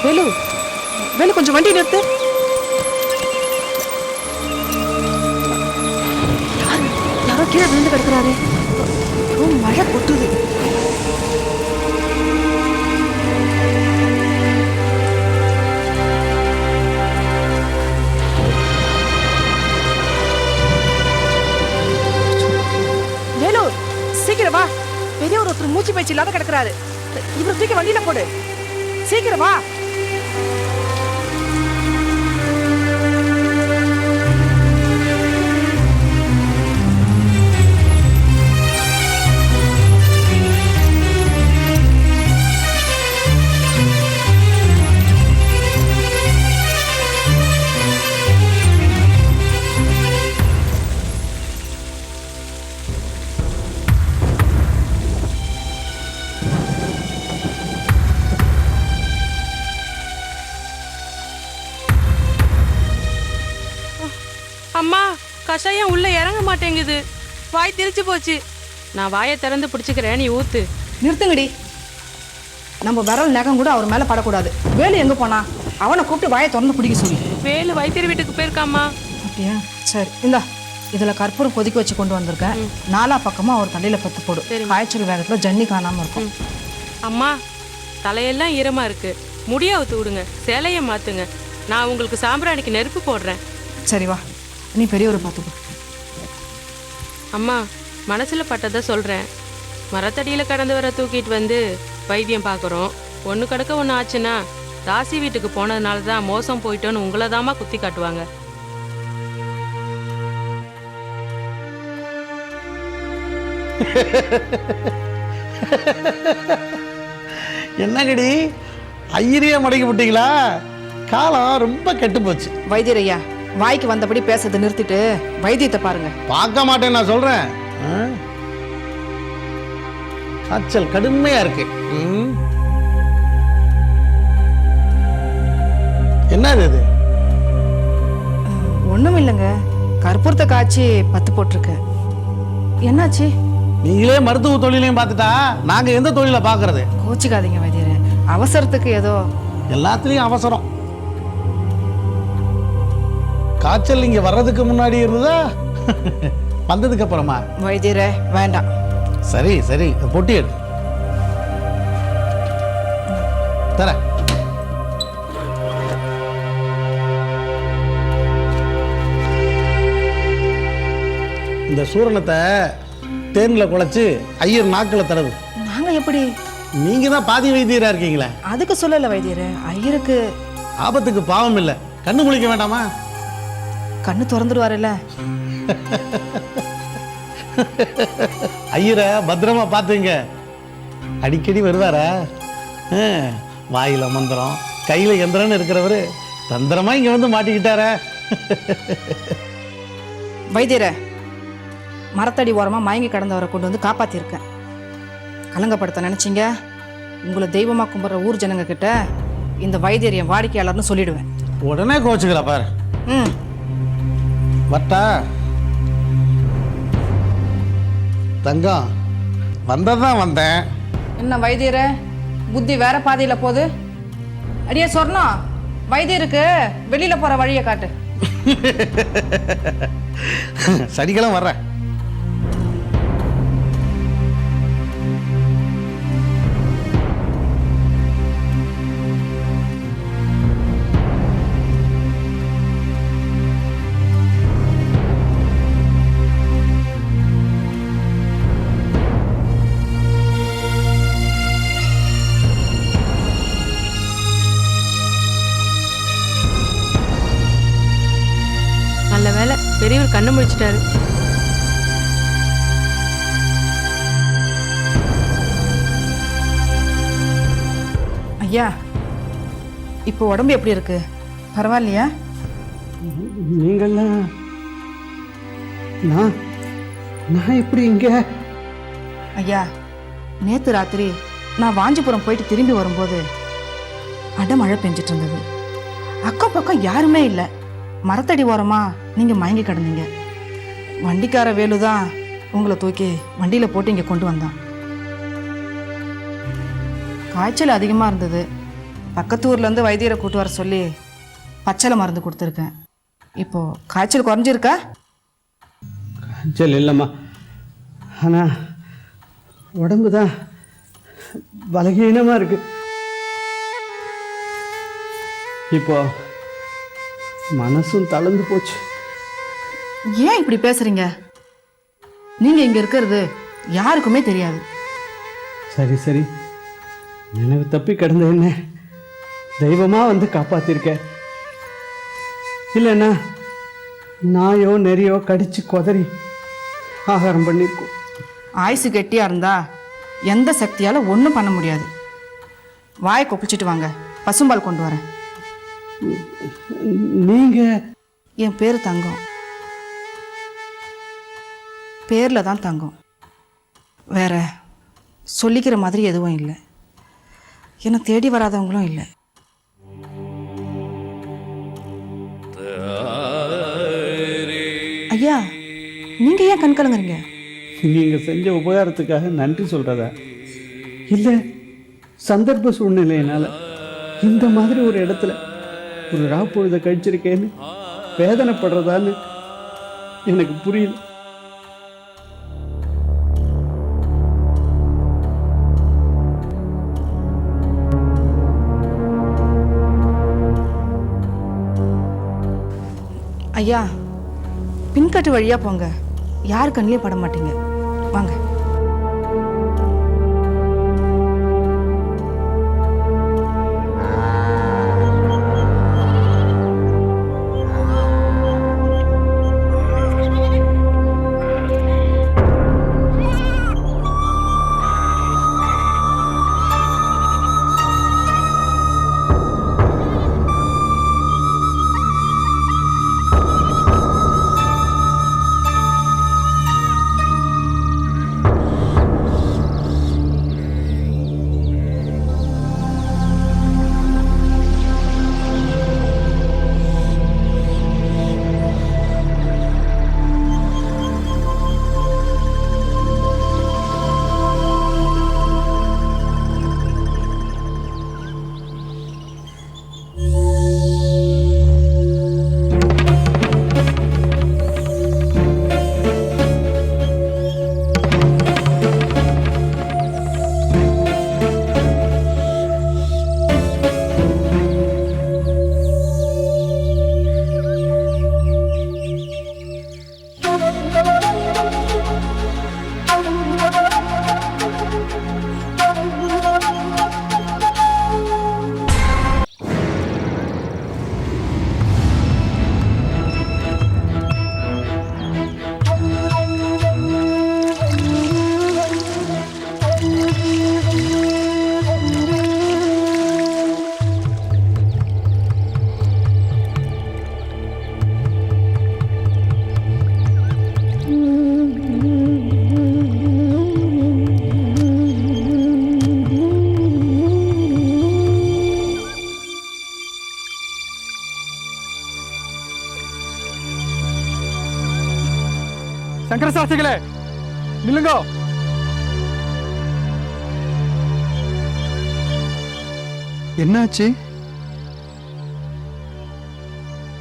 வேலு வேலு கொஞ்சம் வண்டி நிறுத்து. யாரோ கீழே விழுந்து கிடக்குறாரு. மழை கொட்டுது. வேலு சீக்கிரம் வா. பெரியவர் ஒருத்தர் மூச்சு பேச்சு இல்லாத கிடக்குறாரு. இவரை தூக்கி வண்டியில போடு. சீக்கிரம் வா. அம்மா, கஷாயம் உள்ள இறங்க மாட்டேங்குது. வாய் திரிச்சு போச்சு. நான் வாயை திறந்து பிடிச்சிக்கிறேன், நீ ஊத்து. நிறுத்துங்கடி. நம்ம விரல் நகம் கூட அவர் மேல படக்கூடாது. வேலு எங்க போனா? அவனை கூப்பிட்டு வாயை திறந்து பிடிக்க சொல்லி. வேலு வைத்தியர் வீட்டுக்கு போயிருக்காமா. அப்படியா? சரி, இந்தா இதுல கற்பூரம் கொதிக்க வச்சு கொண்டு வந்திருக்கேன். நாலா பக்கமா அவர் தலையில பத்து போடு. காய்ச்சல் வேகத்துல ஜன்னி காணாம இருக்கும். அம்மா, தலையெல்லாம் ஈரமா இருக்கு. முடிய ஊத்து விடுங்க, சேலைய மாத்துங்க. நான் உங்களுக்கு சாம்பிராணிக்கு நெருப்பு போடுறேன். சரி வா, நீ பெரியவரை பார்த்துக்கோ. அம்மா, மனசுல பட்டதை சொல்றேன். மரத்தடியில கடந்து வர தூக்கிட்டு வந்து வைத்தியம் பார்க்குறோம். ஒன்று கிடக்க ஒன்று ஆச்சுன்னா ராசி வீட்டுக்கு போனதுனால தான் மோசம் போயிட்டோன்னு உங்களை தாம்மா குத்தி காட்டுவாங்க. என்னங்கடி ஐயரையே மடக்கி விட்டீங்களா? காலம் ரொம்ப கெட்டு போச்சு. வைத்தியரையா, வாய்க்கு வந்தபடி பேசுறதை நிறுத்திட்டு வைத்தியத்தை பாருங்க. பார்க்க மாட்டேன் நான் சொல்றேன். காய்ச்சல் கடுமையா இருக்கு. என்னது இது? ஒண்ணும் இல்லைங்க, கற்பூரத்தை காய்ச்சி பத்து போட்டிருக்கு. என்னாச்சு? நீங்களே மருத்துவ தொழிலையும் பார்த்துட்டா நாங்க எந்த தொழிலை பார்க்கறது? கோச்சிக்காதீங்க வைத்தியரே, அவசரத்துக்கு ஏதோ. எல்லாத்துலயும் அவசரம். காய்ச்சல் இங்க வர்றதுக்கு முன்னாடி இருந்ததா வந்ததுக்கு அப்புறமா? வைத்தியரே வேண்டாம். சரி சரி, பொட்டி எடு தர. இந்த சூரணத்தை தேன்ல குழைச்சு ஐயர் நாக்கில் தடவு. நாங்க எப்படி? நீங்க தான் பாதி வைத்தியரா இருக்கீங்களே. அதுக்கு சொல்லல வைத்தியரே, ஐயருக்கு ஆபத்துக்கு பாவம் இல்லை. கண்ணு முழிக்க வேண்டாமா? கண்ணு திறந்துடுவாருல்ல. ஐயரை பத்திரமா பார்த்துங்க. அடிக்கடி வருவாரா? வாயில மந்திரம் கையில எந்திரன்னு இருக்கிறவரு தந்திரமா இங்க வந்து மாட்டிக்கிட்டார. வைத்தியரே, மரத்தடி ஓரமா மயங்கி கடந்தவரை கொண்டு வந்து காப்பாத்திருக்கேன். கலங்கப்படுத்த நினைச்சீங்க, உங்களை தெய்வமா கும்பிட்ற ஊர் ஜனங்க கிட்ட இந்த வைத்தியர் என் வாடிக்கையாளர்னு சொல்லிடுவேன். உடனே கோச்சுக்கிறா பாரு. வட்டா தங்கம், வந்ததான் வந்தேன். என்ன வைத்தியரே, புத்தி வேற பாதையில போகுது. அடியே சொர்ணம், வைத்தியருக்கு வெளியில போற வழியை காட்டு. சனிக்கிழமை வர்றேன். நல்ல வேலை, பெரியவர் கண்ணு முடிச்சிட்டாரு. ஐயா, இப்போ உடம்பு எப்படி இருக்கு? பரவாயில்லையா? நான் நான் எப்படி இங்க? ஐயா, நேத்து ராத்திரி நான் வாஞ்சிபுரம் போயிட்டு திரும்பி வரும்போது அடமழை பெஞ்சிட்டு இருந்தது. அக்கம் பக்கம் யாருமே இல்லை. மரத்தடி ஓரமா நீங்க மயங்கி கிடந்தீங்க. வண்டிக்கார வேலு தான் உங்களை தூக்கி வண்டியில போட்டு இங்க கொண்டு வந்தான். காய்ச்சல் அதிகமாக இருந்தது. பக்கத்து ஊர்லேருந்து வைத்தியரை கூட்டு வர சொல்லி பச்சளை மருந்து கொடுத்துருக்கேன். இப்போ காய்ச்சல் குறைஞ்சிருக்கா? காய்ச்சல் இல்லைம்மா, ஆனால் உடம்பு தான் பலகீனமாக இருக்கு. இப்போ மனசும் தளர்ந்து போச்சு. ஏன் இப்படி பேசுறீங்க? நீங்க இங்க இருக்கிறது யாருக்குமே தெரியாது. சரி சரி, நினைவு தப்பி கிடந்த என்ன தெய்வமாக வந்து காப்பாத்திருக்க. இல்லைன்னா நாயோ நெறியோ கடிச்சு கொதறி ஆகாரம் பண்ணியிருக்கோம். ஆயுசு கெட்டியா இருந்தா எந்த சக்தியால ஒன்றும் பண்ண முடியாது. வாயை கொப்பிச்சிட்டு வாங்க, பசும்பால் கொண்டு வரேன். நீங்கள் என் பேர் தங்கம். பேரில் தான் தங்கம், வேற சொல்லிக்கிற மாதிரி எதுவும் இல்லை. என்னை தேடி வராதவங்களும் இல்லை. ஐயா, நீங்க ஏன் கண் கலங்குறீங்க? நீங்கள் செஞ்ச உபகாரத்துக்காக நன்றி சொல்கிறதா, இல்லை சந்தர்ப்ப சூழ்நிலையினால் இந்த மாதிரி ஒரு இடத்துல ஒரு ராப்பொழுதை கழிச்சிருக்கேன்னு வேதனைப்படுறதான்னு எனக்கு புரியல. ஐயா, பின்கட்டு வழியா போங்க, யார் கண்ணிலையும் பட மாட்டீங்க. வாங்க. சங்கர சாஸ்திரிகளே, நில்லுங்க. என்னாச்சு?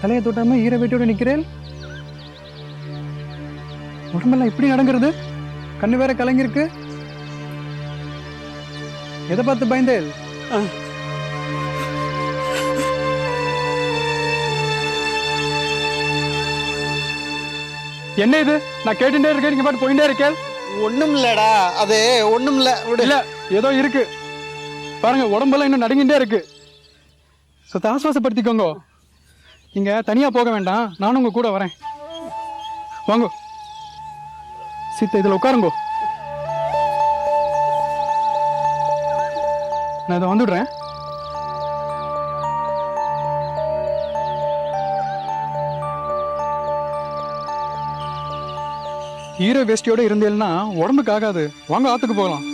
தலையை தொட்டாம ஈர வெட்டியோட நிக்கிறேன். உடம்பெல்லாம் இப்படி நடங்கிறது? கண்ணு வேற கலங்கிருக்கு. எதை பார்த்து பயந்தேன்? என்ன இது? நான் கேட்டுட்டே இருக்கேன், நீங்க பாட்டு போயிட்டே இருக்கேன். ஒன்றும் இல்லைடா, அது ஒன்றும் இல்லை. இல்ல, ஏதோ இருக்கு பாருங்க. உடம்பெல்லாம் இன்னும் நடுங்கிட்டே இருக்கு. சத்த ஆசுவாசப்படுத்திக்கோங்க. நீங்க தனியா போக வேண்டாம், நானும் உங்க கூட வரேன். வாங்க சீத்தை, இதுல உட்காருங்க. நான் இதை வந்துடுறேன். ஈர வேஷ்டியோட இருந்தேன்னா உடம்புக்கு ஆகாது. வாங்க ஆத்துக்கு போகலாம்.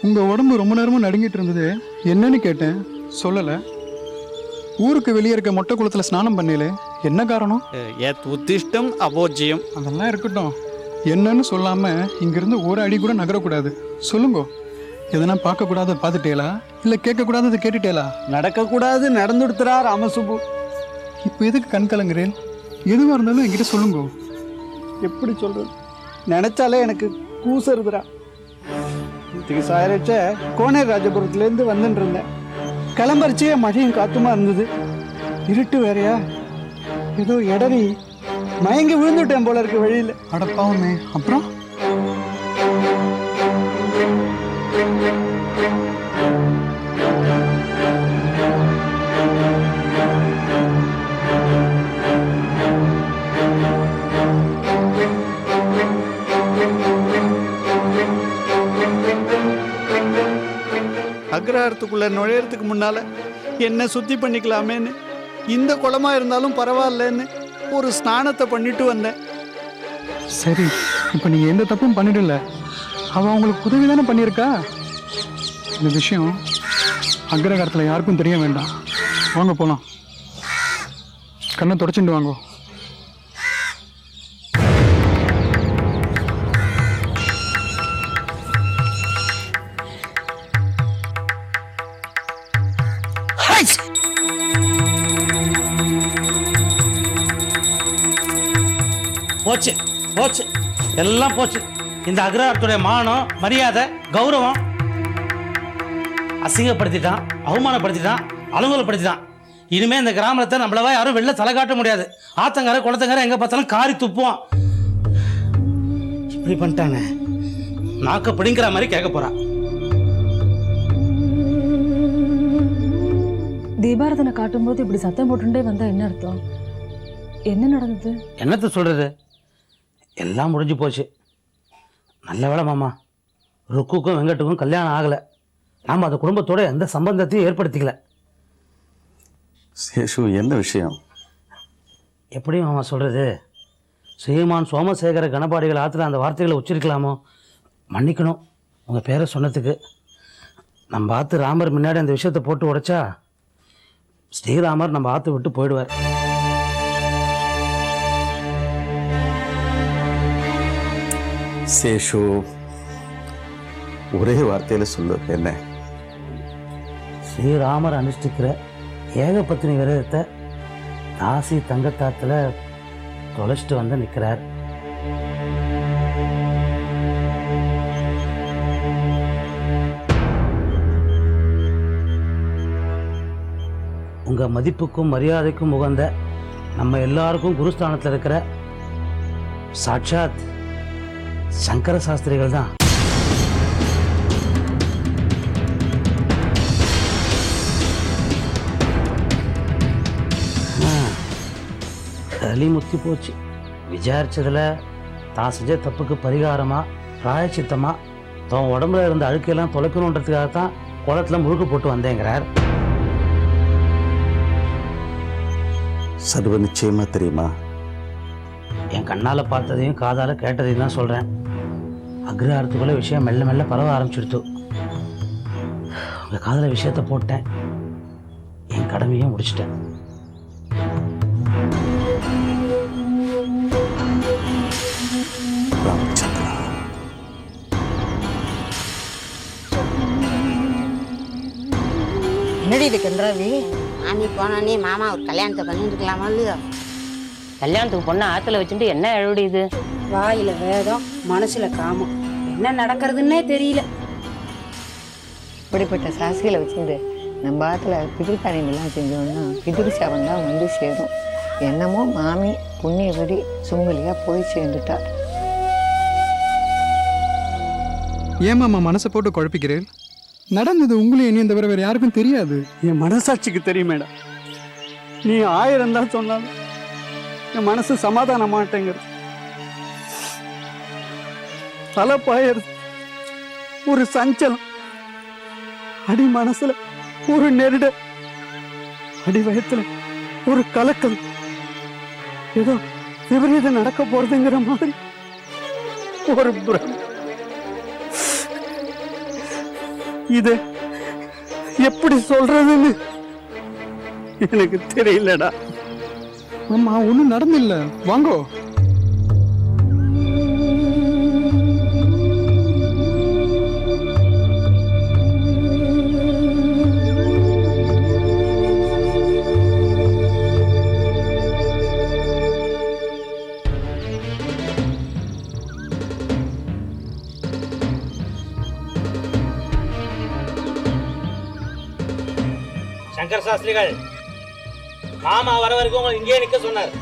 உங்க உடம்பு ரொம்ப நேரமும் நடுங்கிட்டு இருந்தது, என்னன்னு கேட்டேன், சொல்லல. ஊருக்கு வெளியே இருக்க மொட்டை குளத்துல ஸ்நானம் பண்ணல, என்ன காரணம்? எத் உத்திஷ்டம் அபோஜ்யம். அதெல்லாம் இருக்கட்டும், என்னன்னு சொல்லாம இங்கிருந்து ஒரு அடி கூட நகரக்கூடாது. சொல்லுங்க, எதனா பார்க்கக்கூடாத பார்த்துட்டேலா, இல்லை கேட்கக்கூடாததை கேட்டுட்டேலா? நடக்கக்கூடாது நடந்துடுத்துறா ராமசுப்பு. இப்போ எதுக்கு கண் கலங்குறேன்? எதுவாக இருந்தாலும் என்கிட்ட சொல்லுங்க. எப்படி சொல்றது? நினைச்சாலே எனக்கு கூசருதுரா. இதுக்கு சாயரச்ச கோனேர் ராஜபுரத்துலேருந்து வந்துட்டு இருந்தேன். கிளம்பரிச்சே மழையும் காத்துமா இருந்தது. இருட்டு வேறையா, ஏதோ இடறி மயங்கி விழுந்துட்டேன் போல இருக்கு வழியில். அடப்பாவுமே. அப்புறம் அக்ரஹாரத்துக்குள்ள நுழையறதுக்கு முன்னால என்ன சுத்தி பண்ணிக்கலாமேன்னு, இந்த குளமா இருந்தாலும் பரவாயில்லன்னு ஒரு ஸ்நானத்தை பண்ணிட்டு வந்தேன். சரி, இப்போ நீங்கள் எந்த தப்பும் பண்ணிடல. அவள் உங்களுக்கு உதவி தானே பண்ணியிருக்கா. இந்த விஷயம் அக்ரஹாரத்தில் யாருக்கும் தெரிய வேண்டாம். வாங்க போகலாம். கண்ணை தொடச்சுட்டு வாங்க. போச்சு போச்சு, எல்லாம் போச்சு. இந்த அக்ரஹாரத்துடைய மானம், மரியாதை, கௌரவம் அசிங்கப்படுத்திட்டான், அவமானப்படுத்திட்டான், அலுவலப்படுத்திட்டான். இனிமே இந்த கிராமத்தை நம்மளவா யாரும் வெளில தலை காட்ட முடியாது. ஆத்தங்கார குளத்தங்கார எங்க பார்த்தாலும் காரி துப்புவோம். இப்படி பண்ணிட்டானே, நாக்க பிடிங்கிற மாதிரி கேட்க போறான். தீபாரதனை காட்டும்போது இப்படி சத்தம் போட்டுட்டே வந்தா என்ன அர்த்தம்? என்ன நடந்தது? என்னத்த சொல்றது, எல்லாம் முடிஞ்சு போச்சு. நல்ல வேளை மாமா, ருக்குக்கும் வெங்கட்டுக்கும் கல்யாணம் ஆகலை. நாம் அந்த குடும்பத்தோட எந்த சம்பந்தத்தையும் ஏற்படுத்திக்கல. சேஷு, என்ன விஷயம்? எப்படியும் மாமா சொல்கிறது, ஸ்ரீமான் சோமசேகர கணபாடிகள் ஆற்றுல அந்த வார்த்தைகளை உச்சரிக்கலாமோ? மன்னிக்கணும் உங்கள் பேரை சொன்னதுக்கு. நம்ம ஆற்று ராமர் முன்னாடி அந்த விஷயத்தை போட்டு உடைச்சா ஸ்ரீராமர் நம்ம ஆற்று விட்டு போயிடுவார். சேஷு, ஒரே வார்த்தையில சொல்லு, என்ன? ஸ்ரீராமர் அனுஷ்டிக்கிற ஏகபத்தினி விரதத்தை தாசி தங்கத்தாத்துல தொலைச்சிட்டு வந்து நிற்கிறார். உங்க மதிப்புக்கும் மரியாதைக்கும் உகந்த நம்ம எல்லாருக்கும் குருஸ்தானத்தில் இருக்கிற சாட்சாத் சங்கர சாஸ்திரிகள் தான். களி முத்தி போச்சு. விசாரிச்சதுல தான் செஞ்ச தப்புக்கு பரிகாரமா, பிராயச்சித்தமா தன் உடம்புல இருந்த அழுக்கையெல்லாம் தொலைக்கணுன்றதுக்காகத்தான் குளத்துல முழுக்க போட்டு வந்தேங்கிறார். சர்வ நிச்சயமா தெரியுமா? என் கண்ணால் பார்த்ததையும் காதால் கேட்டதையும் தான் சொல்கிறேன். அக்ரஹாரத்துக்குள்ள விஷயம் மெல்ல மெல்ல பரவ ஆரம்பிச்சிடுத்து. உங்கள் காதில் விஷயத்தை போட்டேன், என் கடமையும் முடிச்சிட்டேன். ராமச்சந்திரா, என்னடி இது கன்றாவி? மாமி போனோடனே மாமா ஒரு கல்யாணத்தை பண்ணிட்டுருக்கலாமா இல்லையோ? கல்யாணத்துக்கு பொண்ணு ஆத்துல வச்சுட்டு என்ன அழுடி இது? வாயில வேதம், மனசுல காமம், என்ன நடக்கிறதுன்னே தெரியல. இப்படிப்பட்ட சாசிகளை வச்சுட்டு நம்ம ஆத்துல பிதிர்காரியங்கள்லாம் செஞ்சோம்னா பிதிர் சாபம் தான் வந்து சேரும். என்னமோ மாமி புண்ணியபடி சுமங்கலியா போய் சேர்ந்துட்டா. ஏமாம்மா மனசை போட்டு குழப்பிக்கிறேன்? நடந்தது உங்களையும் என்னையும் தவிர வேறு யாருக்கும் தெரியாது. என் மனசாட்சிக்கு தெரியும் மேடம். நீ 1000 தான் சொன்னாலும் என் மனசு சமாதானம் மாட்டேங்கிறது. தலைப்பாயிறது, ஒரு சஞ்சலம், அடி மனசுல ஒரு நெருட, அடி வயத்துல ஒரு கலக்கல். ஏதோ விபரீதம் நடக்க போறதுங்கிற மாதிரி ஒரு இது எப்படி சொல்றதுன்னு எனக்கு தெரியலடா. ஆமா ஒன்றும் நடந்தில்ல, வாங்கோ. சங்கர் சாஸ்திரிகள் மாமா வர வரைக்கும் உங்களை இங்கேயே நிற்க சொன்னார்.